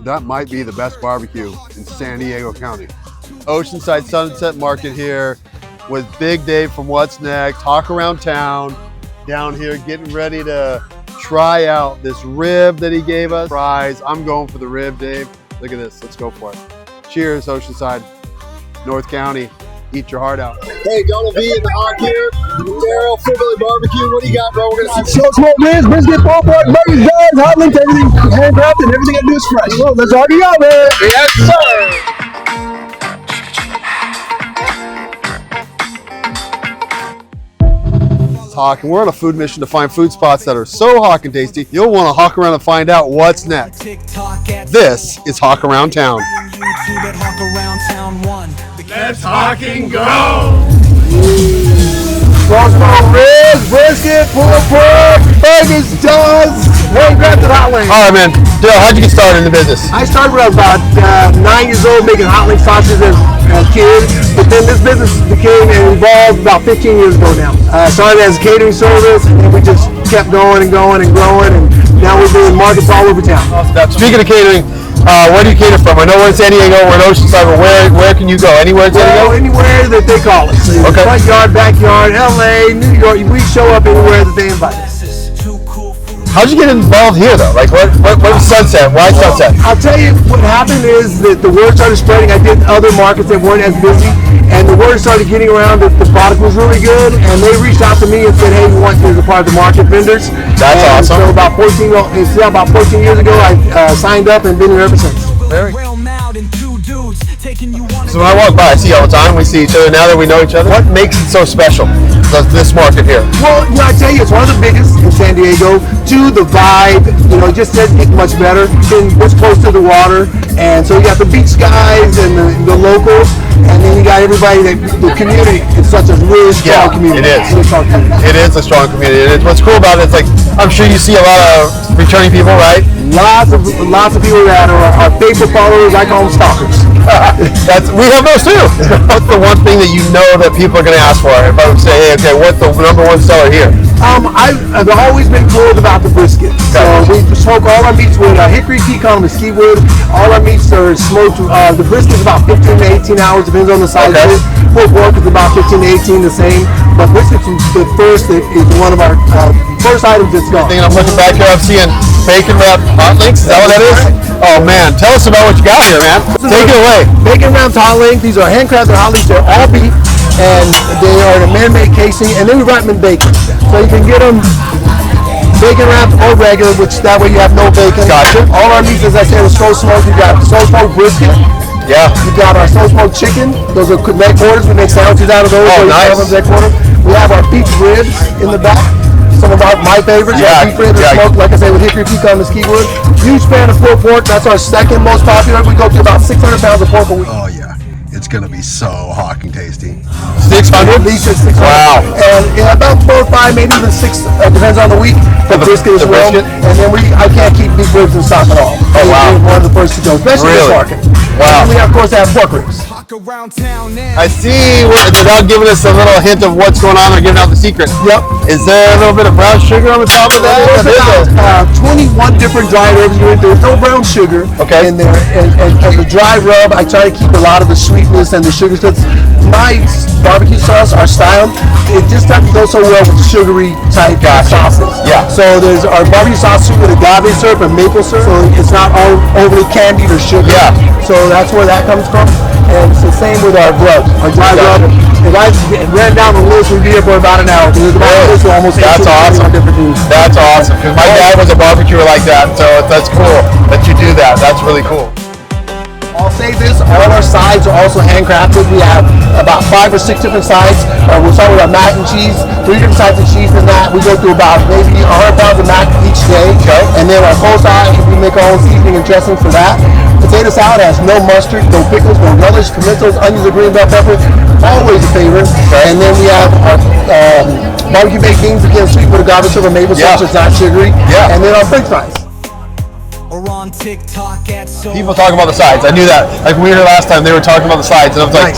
that might be the best barbecue in San Diego County. Oceanside Sunset Market here with Big Dave from What's Next. Hawk Around Town down here getting ready to try out this rib that he gave us. Fries. I'm going for the rib, Dave. Look at this. Let's go for it. Cheers, Oceanside, North County. Eat your heart out. Hey, Donald V in the Hawk here. Darryl, Belly BBQ. What do you got, bro? We're gonna see. So smoke ribs, brisket, pulled pork, burgers, guns, hot links, everything handcrafted, everything I do is fresh. Well, let's already go, man. Yes, sir. Hawk, and we're on a food mission to find food spots that are so hawk and tasty, you'll want to hawk around and find out what's next. This is Hawk Around Town. Let's hawk and go. So smoke ribs, brisket, pulled pork, burgers, guns, handcrafted hot links. All right, man. Darryl, how'd you get started in the business? I started when I was about 9 years old making hot link sausages as a kid, but then this business became and evolved about 15 years ago now. Started as a catering service, and then we just kept going and going and growing, and now we're doing markets all over town. Speaking of catering, where do you cater from? I know we're in San Diego, we're in Oceanside, but where can you go? Anywhere in San Diego? Anywhere that they call us. Okay. Front yard, backyard, LA, New York, we show up anywhere that they invite us. How'd you get involved here, though? Like, what was Sunset? Why Sunset? I'll tell you, what happened is that the word started spreading. I did other markets that weren't as busy, and the word started getting around that the product was really good, and they reached out to me and said, hey, we want you as a part of the market vendors. That's awesome. So about 14 years ago, I signed up and been here ever since. So when I walk by, I see you all the time. We see each other now that we know each other. What makes it so special, this market here? Well, I tell you, it's one of the biggest in San Diego. Two, the vibe, it just doesn't get much better. Then it's close to the water, and so you got the beach guys and the locals, and then you got everybody, the community. It's such a really strong community. It is. Really strong community. It is a strong community. What's cool about it is, like, I'm sure you see a lot of returning people, right? Lots of people that are faithful followers. I call them stalkers. We have those too. What's the one thing that you know that people are going to ask for? If I would say, hey, okay, what's the number one seller here? I've always been cool about the brisket. So we smoke all our meats with hickory, pecan, mesquite wood. All our meats are smoked. The brisket is about 15 to 18 hours, depends on the size of it. Pulled pork is about 15 to 18, the same. But brisket's the first is one of our first items that's gone. I'm looking back here, I'm seeing bacon wrapped hot links. Is that what that is? Oh man, tell us about what you got here, man. Take it away. Bacon wrapped hot links. These are handcrafted hot links. They're all beef, and they are in a man-made casing, and then we wrap them in bacon. So you can get them bacon wrapped or regular, which that way you have no bacon. Gotcha. All our meats, as I said, are slow smoked. You got slow smoked brisket. Yeah. You got our slow smoked chicken. Those are neck quarters. We make sandwiches out of those. Oh, nice. Neck quarter. We have our beef ribs in the back. Some of my favorites. Yeah. Beef ribs are smoked, like I say, with hickory, pecan, mesquite wood. Huge fan of pulled pork. That's our second most popular. We go to about 600 pounds of pork a week. Oh yeah. It's going to be so hawking tasty. 600? At least 600. Wow. And about 4 or 5, maybe even 6, depends on the week. The brisket is well. And then I can't keep beef ribs in stock at all. Oh, wow. We're one of the first to go, especially this market. Wow. And we, of course, have pork ribs. I see, without giving us a little hint of what's going on, they're giving out the secret. Yep. Is there a little bit of brown sugar on the top of that? There's about 21 different dry rubs. There's no brown sugar in there. And the dry rub, I try to keep a lot of the sweetness and the sugars. Because my barbecue sauce, our style, it just doesn't go so well with sugary type sauces. Yeah. So there's our barbecue sauce with agave syrup and maple syrup. So it's not all overly candied or sugar. Yeah. So that's where that comes from. And it's the same with our rub. Our dry rub. If I ran down the list, we'd be here for about an hour. There's about almost That's awesome. That's awesome. Because my dad was a barbecuer like that, so that's cool that you do that. That's really cool. I'll say this, all our sides are also handcrafted. We have about 5 or 6 different sides. We'll start with our mac and cheese, 3 different sides of cheese in that. We go through about maybe 100 pounds of mac each day. And then our coleslaw, we make our own seasoning and dressing for that. Potato salad has no mustard, no pickles, no relish, pimentos, onions, or green bell pepper. Always a favorite. And then we have our barbecue baked beans, again, sweet with agave syrup and maple syrup, so it's not sugary. And then our french fries. People talk about the sides. I knew that. Like when we were here last time, they were talking about the sides, and I was like,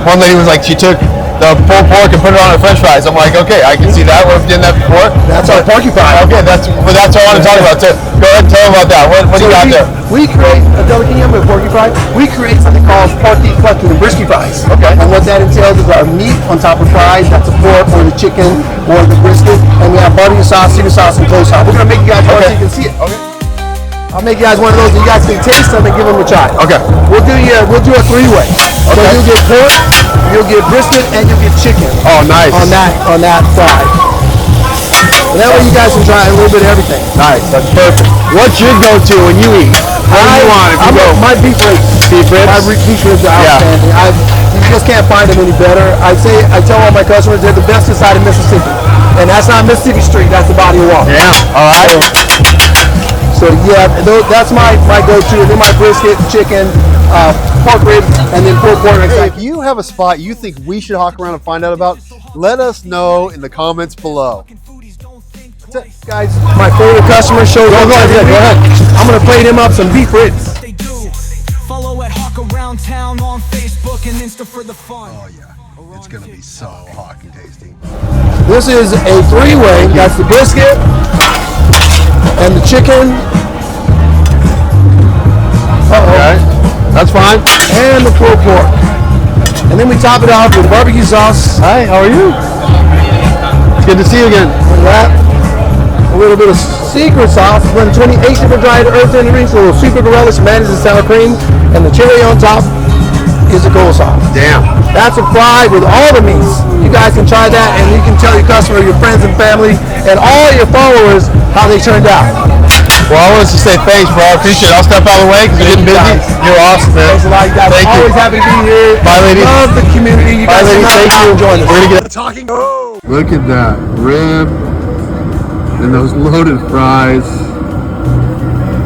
one lady was like, she took the pulled pork and put it on our French fries. I'm like, okay, I can see that. We've done that before. That's our porcupine. Okay, that's what I want to talk about. So go ahead and tell them about that. What do you got there? We create a porcupine. We create something called porky, clucky, and brisky fries. Okay. And what that entails is our meat on top of fries. That's the pork or the chicken or the brisket. And we have barbecue sauce, secret sauce, and coleslaw. We're gonna make you guys one so you can see it. Okay. I'll make you guys one of those. And you guys can taste them and give them a try. Okay. We'll do a three-way. Okay. So you'll get pork, you'll get brisket, and you'll get chicken. Oh, nice. On that fry. And that way you guys can try a little bit of everything. Nice. That's perfect. What's your go-to when you eat? What do you want if you go? My beef ribs. Beef ribs? My beef ribs are outstanding. You just can't find them any better. I tell all my customers they're the best inside of Mississippi. And that's not Mississippi Street, that's the body of water. Yeah, all right. So yeah, that's my go-to. And then my brisket, chicken, pork ribs, and then pulled pork. Hey, if you have a spot you think we should hawk around and find out about, let us know in the comments below. That's it, guys. My favorite customer shows up. Go ahead. I'm gonna plate him up some beef ribs. Follow at Hawk Around Town on Facebook and Insta for the fun. Oh yeah, it's gonna be so hawk and tasty. This is a three-way. That's the brisket and the chicken. Okay, that's fine. And the pulled pork. And then we top it off with barbecue sauce. Hi, how are you? It's good to see you again. And that, a little bit of secret sauce. Run 28 different dried earth ingredients, a little sweet pepper relish, mayonnaise and sour cream, and the cherry on top is the coleslaw. Damn. That's a fry with all the meats. You guys can try that, and you can tell your customer, your friends and family, and all your followers how they turned out. Well, I wanted to say thanks, bro. I appreciate it. I'll step out of the way because you're getting busy. You're awesome, man. Thanks a lot, guys. Thank you. Always happy to be here. Bye, ladies. Love the community. You guys ladies. Thank you for joining us. We're gonna get talking. Oh. Look at that rib and those loaded fries.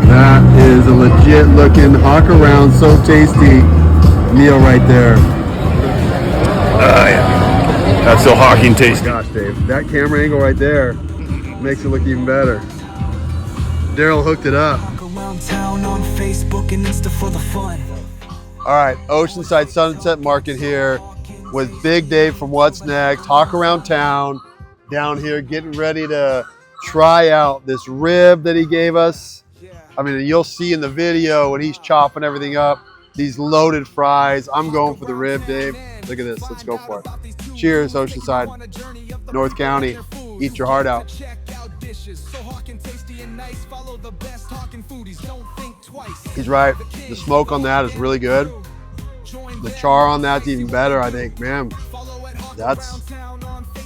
That is a legit looking hawk around, so tasty meal right there. Yeah. That's so hawking tasty. Oh my gosh, Dave, that camera angle right there makes it look even better. Darryl hooked it up. Around Town on Facebook and Insta for the fun. All right, Oceanside Sunset Market here with Big Dave from What's Next. Hawk Around Town down here getting ready to try out this rib that he gave us. I mean, you'll see in the video when he's chopping everything up, these loaded fries. I'm going for the rib, Dave. Look at this, let's go for it. Cheers, Oceanside, North County. Eat your heart out. He's right, the smoke on that is really good. The char on that's even better, I think. Man, that's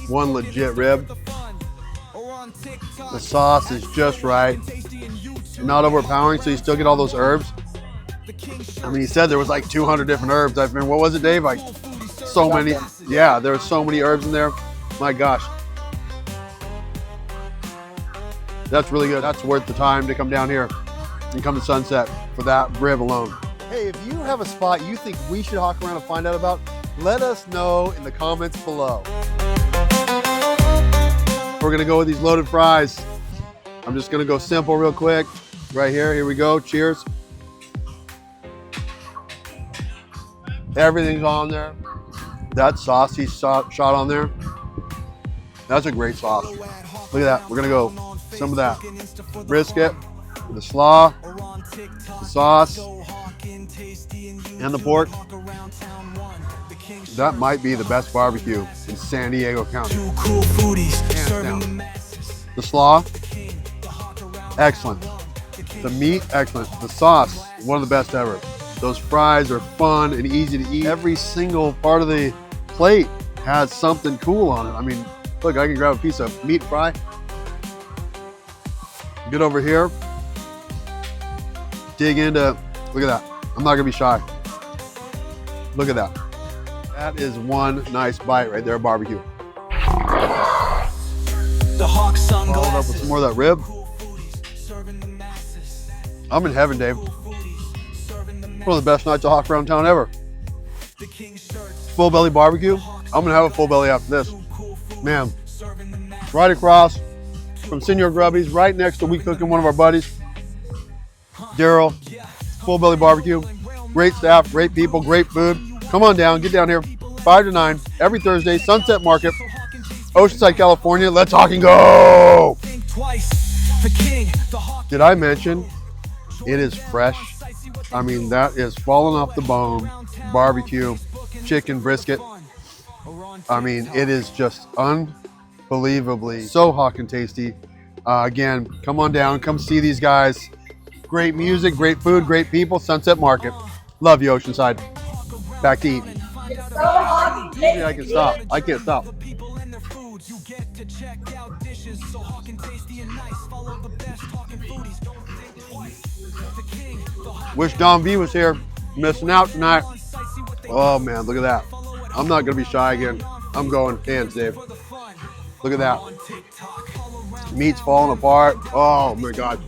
one legit rib. The sauce is just right. Not overpowering, so you still get all those herbs. I mean, he said there was like 200 different herbs. I mean, what was it, Dave? Like so many. Yeah, there are so many herbs in there. My gosh. That's really good. That's worth the time to come down here and come to Sunset for that rib alone. Hey, if you have a spot you think we should hawk around and find out about, let us know in the comments below. We're gonna go with these loaded fries. I'm just gonna go simple real quick. Right here, here we go, cheers. Everything's on there. That sauce he shot on there, that's a great sauce. Look at that, we're gonna go some of that brisket, the slaw, the sauce, and the pork. That might be the best barbecue in San Diego County. Hands down. The slaw, excellent. The meat, excellent. The sauce, one of the best ever. Those fries are fun and easy to eat. Every single part of the plate has something cool on it. I mean, look, I can grab a piece of meat fry. Get over here, dig into, look at that. I'm not gonna be shy. Look at that. That is one nice bite right there, barbecue. Followed up with some more of that rib. I'm in heaven, Dave. One of the best nights of hawk around town ever. Full belly barbecue. I'm gonna have a full belly after this. Man, right across from Senor Grubby's, right next to We Cooking, one of our buddies. Darryl, full belly barbecue. Great staff, great people, great food. Come on down, get down here. 5 to 9 every Thursday, Sunset Market, Oceanside, California. Let's hawk and go. Did I mention it is fresh? I mean, that is falling off the bone barbecue, chicken brisket. I mean, it is just unbelievably so hot and tasty. Again, come on down, come see these guys. Great music, great food, great people. Sunset Market. Love you, Oceanside. Back to eating. Maybe I can stop. I can't stop. Wish Don V was here. Missing out tonight. Oh man, look at that. I'm not gonna be shy again. I'm going hands, Dave. Look at that. Meat's falling apart. Oh my God.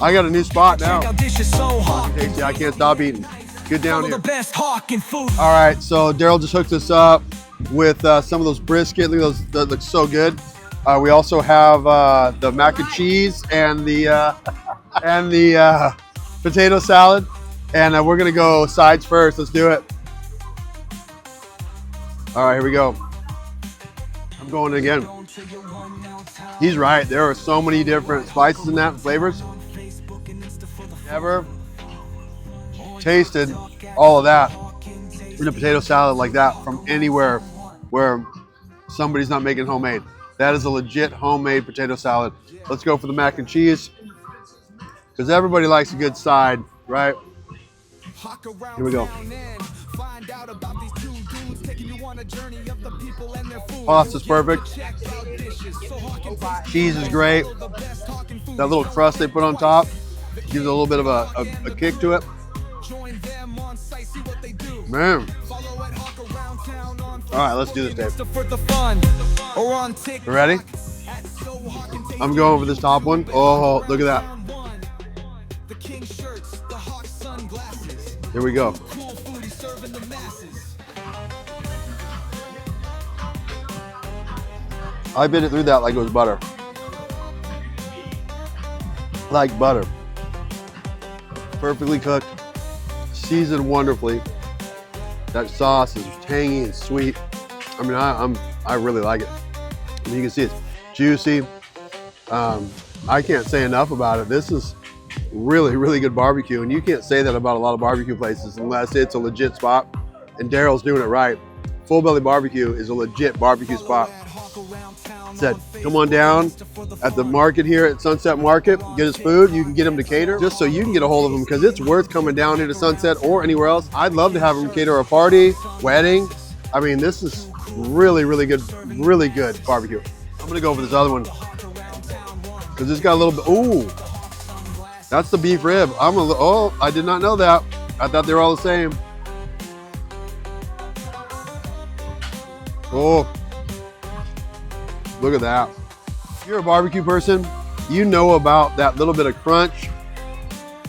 I got a new spot now. Tasty. I can't stop eating. Get down here. All right, so Darryl just hooked us up with some of those brisket. Look at those, that looks so good. We also have the mac and cheese and the potato salad. And we're gonna go sides first. Let's do it. All right, here we go. I'm going again. He's right. There are so many different spices in that and flavors. Never tasted all of that in a potato salad like that from anywhere where somebody's not making homemade. That is a legit homemade potato salad. Let's go for the mac and cheese because everybody likes a good side, right? Here we go. Pasta's perfect. Cheese is great. That little crust they put on top gives it a little bit of a kick to it. Man. All right, let's do this, Dave. You ready? I'm going for this top one. Oh, look at that. Here we go. I bit it through that like it was butter. Like butter. Perfectly cooked, seasoned wonderfully. That sauce is tangy and sweet. I mean, I really like it. I mean, you can see it's juicy. I can't say enough about it. This is really, really good barbecue, and you can't say that about a lot of barbecue places unless it's a legit spot. And Darryl's doing it right. Full Belly BBQ is a legit barbecue spot. Said, come on down at the market here at Sunset Market, get his food. You can get him to cater just so you can get a hold of him because it's worth coming down here to Sunset or anywhere else. I'd love to have him cater a party, wedding. I mean, this is really, really good barbecue. I'm gonna go for this other one because it's got a little bit, ooh, that's the beef rib. Oh, I did not know that. I thought they were all the same. Oh. Look at that. If you're a barbecue person, you know about that little bit of crunch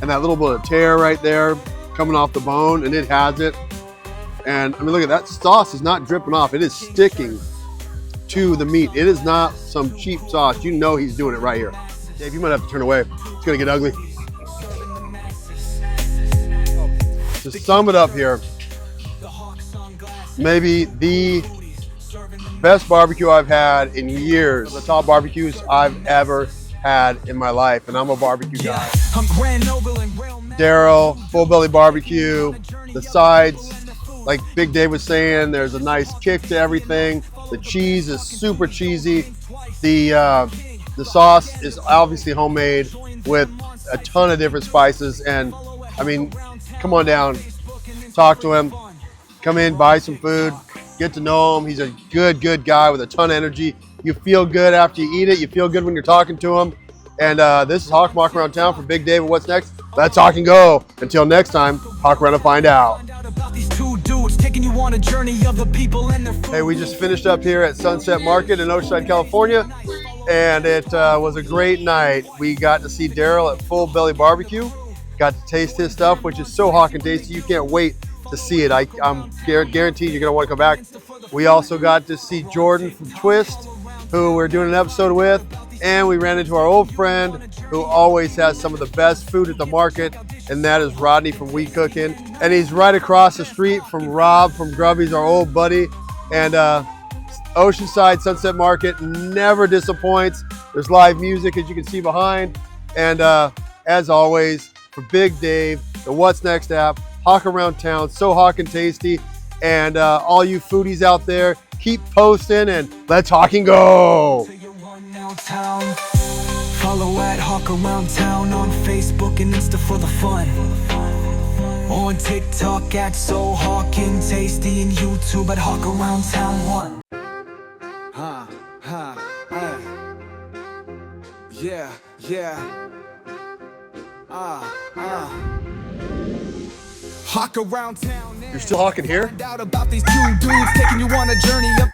and that little bit of tear right there coming off the bone, and it has it. And I mean, look at that sauce is not dripping off. It is sticking to the meat. It is not some cheap sauce. You know he's doing it right here. Dave, you might have to turn away. It's gonna get ugly. To sum it up here, maybe the best barbecue I've had in years. The top barbecues I've ever had in my life, and I'm a barbecue guy. Darryl, Full Belly BBQ, the sides, like Big Dave was saying, there's a nice kick to everything. The cheese is super cheesy. The sauce is obviously homemade with a ton of different spices, and I mean, come on down, talk to him, come in, buy some food. Get to know him. He's a good guy with a ton of energy. You feel good after you eat it. You feel good when you're talking to him. And this is Hawk Walk Around Town for Big Dave. What's next? Let's hawk and go. Until next time, hawk around and find out. Hey, we just finished up here at Sunset Market in Oceanside, California. And it was a great night. We got to see Darryl at Full Belly BBQ. Got to taste his stuff, which is so hawk and tasty. You can't wait to see it. I'm guaranteed you're gonna want to come back. We also got to see Jordan from Twist, who we're doing an episode with, and we ran into our old friend who always has some of the best food at the market, and that is Rodney from We Cookin'. And he's right across the street from Rob from Grubby's, our old buddy. And Oceanside Sunset Market never disappoints. There's live music, as you can see behind. And as always, for Big Dave, the What's Next app, Hawk Around Town, so hawk and tasty. And all you foodies out there, keep posting and let's hawk and go. Follow at Hawk Around Town on Facebook and Insta for the fun. On TikTok at So Hawkin' Tasty and YouTube at Hawk Around Town 1. Yeah, yeah. Hawk Around Town. You're still hawking here? Out about these two dudes taking you on a journey up